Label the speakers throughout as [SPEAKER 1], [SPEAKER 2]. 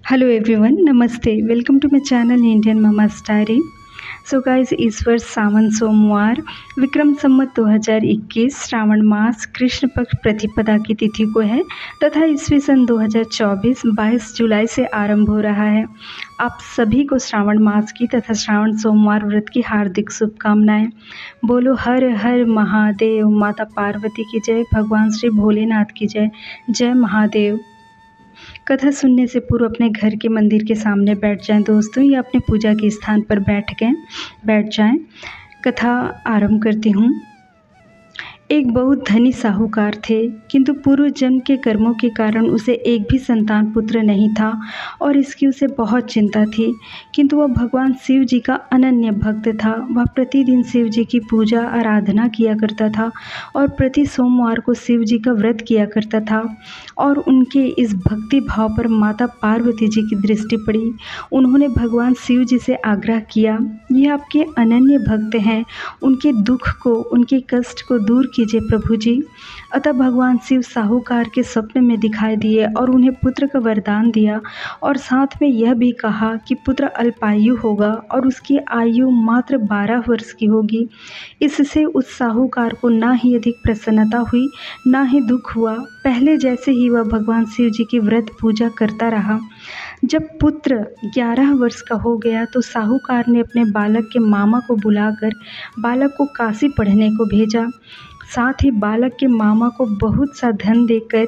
[SPEAKER 1] Hello everyone, नमस्ते। Welcome to my channel Indian mamas diary. So guys, इस वर्ष सावन सोमवार विक्रम संवत 2021 श्रावण मास कृष्ण पक्ष प्रतिपदा की तिथि को है तथा ईस्वी सन 2024 22 जुलाई से आरंभ हो रहा है। आप सभी को श्रावण मास की तथा श्रावण सोमवार व्रत की हार्दिक शुभकामनाएं। बोलो हर हर महादेव। माता पार्वती की जय, भगवान श्री भोलेनाथ की जय। जय महादेव। कथा सुनने से पूर्व अपने घर के मंदिर के सामने बैठ जाएं दोस्तों, या अपने पूजा के स्थान पर बैठ जाएं। कथा आरंभ करती हूँ। एक बहुत धनी साहूकार थे, किंतु पूर्व जन्म के कर्मों के कारण उसे एक भी संतान पुत्र नहीं था और इसकी उसे बहुत चिंता थी। किंतु वह भगवान शिव जी का अनन्य भक्त था। वह प्रतिदिन शिव जी की पूजा आराधना किया करता था और प्रति सोमवार को शिव जी का व्रत किया करता था। और उनके इस भक्ति भाव पर माता पार्वती जी की दृष्टि पड़ी। उन्होंने भगवान शिव जी से आग्रह किया, ये आपके अनन्य भक्त हैं, उनके दुख को, उनके कष्ट को दूर कीजिए प्रभु जी। अतः भगवान शिव साहूकार के स्वप्न में दिखाई दिए और उन्हें पुत्र का वरदान दिया और साथ में यह भी कहा कि पुत्र अल्पायु होगा और उसकी आयु मात्र 12 वर्ष की होगी। इससे उस साहूकार को ना ही अधिक प्रसन्नता हुई, ना ही दुख हुआ। पहले जैसे ही वह भगवान शिव जी की व्रत पूजा करता रहा। जब पुत्र 11 वर्ष का हो गया तो साहूकार ने अपने बालक के मामा को बुलाकर बालक को काशी पढ़ने को भेजा। साथ ही बालक के मामा को बहुत सा धन देकर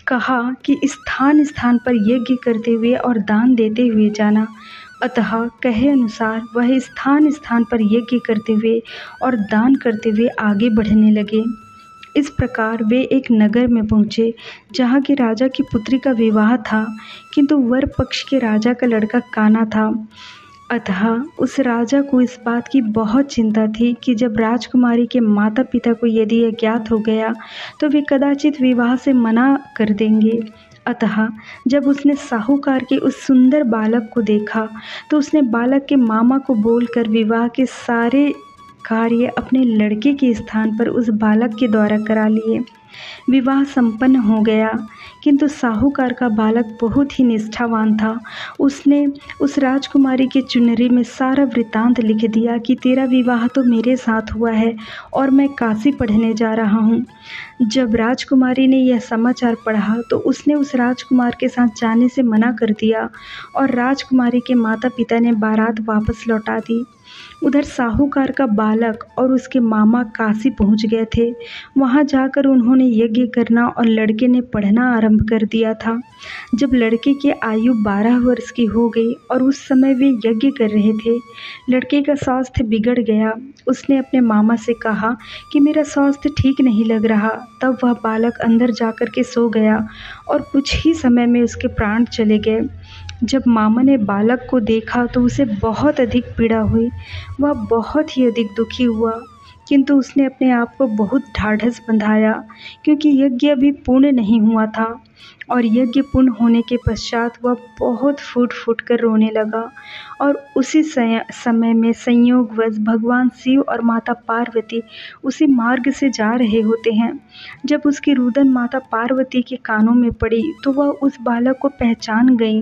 [SPEAKER 1] कहा कि स्थान स्थान पर यज्ञ करते हुए और दान देते हुए जाना। अतः कहे अनुसार वह स्थान स्थान पर यज्ञ करते हुए और दान करते हुए आगे बढ़ने लगे। इस प्रकार वे एक नगर में पहुँचे जहाँ के राजा की पुत्री का विवाह था, किंतु वर पक्ष के राजा का लड़का काना था। अतः उस राजा को इस बात की बहुत चिंता थी कि जब राजकुमारी के माता पिता को यदि यह ज्ञात हो गया तो वे कदाचित विवाह से मना कर देंगे। अतः जब उसने साहूकार के उस सुंदर बालक को देखा तो उसने बालक के मामा को बोलकर विवाह के सारे कार्य अपने लड़के के स्थान पर उस बालक के द्वारा करा लिए। विवाह संपन्न हो गया, किंतु साहूकार का बालक बहुत ही निष्ठावान था। उसने उस राजकुमारी के चुनरी में सारा वृतांत लिख दिया कि तेरा विवाह तो मेरे साथ हुआ है और मैं काशी पढ़ने जा रहा हूँ। जब राजकुमारी ने यह समाचार पढ़ा तो उसने उस राजकुमार के साथ जाने से मना कर दिया और राजकुमारी के माता पिता ने बारात वापस लौटा दी। उधर साहूकार का बालक और उसके मामा काशी पहुंच गए थे। वहां जाकर उन्होंने यज्ञ करना और लड़के ने पढ़ना आरंभ कर दिया था। जब लड़के की आयु 12 वर्ष की हो गई और उस समय वे यज्ञ कर रहे थे, लड़के का स्वास्थ्य बिगड़ गया। उसने अपने मामा से कहा कि मेरा स्वास्थ्य ठीक नहीं लग रहा। तब वह बालक अंदर जाकर के सो गया और कुछ ही समय में उसके प्राण चले गए। जब मामा ने बालक को देखा तो उसे बहुत अधिक पीड़ा हुई। वह बहुत ही अधिक दुखी हुआ, किंतु उसने अपने आप को बहुत ढाढ़स बंधाया क्योंकि यज्ञ अभी पूर्ण नहीं हुआ था। और यज्ञ पूर्ण होने के पश्चात वह बहुत फूट फूट कर रोने लगा। और उसी समय में संयोगवश भगवान शिव और माता पार्वती उसी मार्ग से जा रहे होते हैं। जब उसकी रुदन माता पार्वती के कानों में पड़ी तो वह उस बालक को पहचान गई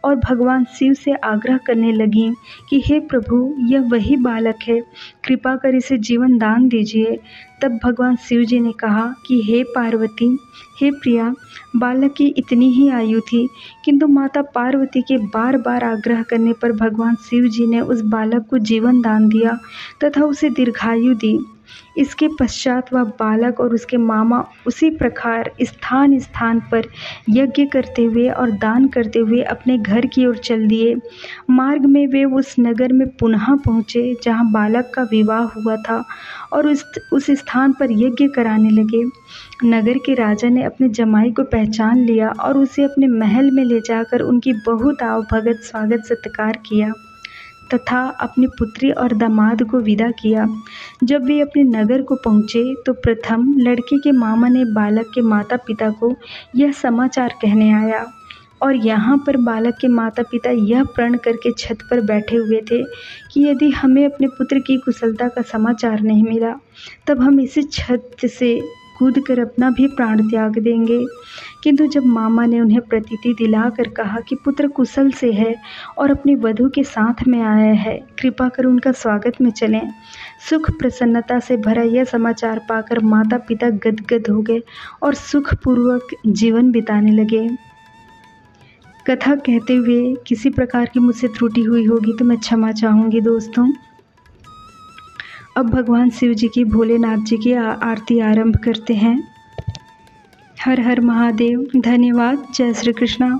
[SPEAKER 1] और भगवान शिव से आग्रह करने लगी कि हे प्रभु, यह वही बालक है, कृपा कर इसे जीवन दान दीजिए। तब भगवान शिव जी ने कहा कि हे पार्वती, हे प्रिया, बालक की इतनी ही आयु थी, किंतु माता पार्वती के बार बार आग्रह करने पर भगवान शिव जी ने उस बालक को जीवन दान दिया तथा उसे दीर्घायु दी। इसके पश्चात वह बालक और उसके मामा उसी प्रकार स्थान स्थान पर यज्ञ करते हुए और दान करते हुए अपने घर की ओर चल दिए। मार्ग में वे उस नगर में पुनः पहुँचे जहाँ बालक का विवाह हुआ था और उस स्थान पर यज्ञ कराने लगे। नगर के राजा ने अपने जमाई को पहचान लिया और उसे अपने महल में ले जाकर उनकी बहुत आवभगत स्वागत सत्कार किया तथा अपनी पुत्री और दामाद को विदा किया। जब वे अपने नगर को पहुँचे तो प्रथम लड़के के मामा ने बालक के माता पिता को यह समाचार कहने आया। और यहाँ पर बालक के माता पिता यह प्रण करके छत पर बैठे हुए थे कि यदि हमें अपने पुत्र की कुशलता का समाचार नहीं मिला तब हम इसी छत से कूदकर अपना भी प्राण त्याग देंगे। किंतु जब मामा ने उन्हें प्रतीति दिलाकर कहा कि पुत्र कुशल से है और अपनी वधू के साथ में आया है, कृपा कर उनका स्वागत में चलें, सुख प्रसन्नता से भरा यह समाचार पाकर माता पिता गदगद हो गए और सुखपूर्वक जीवन बिताने लगे। कथा कहते हुए किसी प्रकार की मुझसे त्रुटि हुई होगी तो मैं क्षमा चाहूँगी दोस्तों। अब भगवान शिव जी की, भोलेनाथ जी की आरती आरंभ करते हैं। हर हर महादेव। धन्यवाद। जय श्री कृष्णा।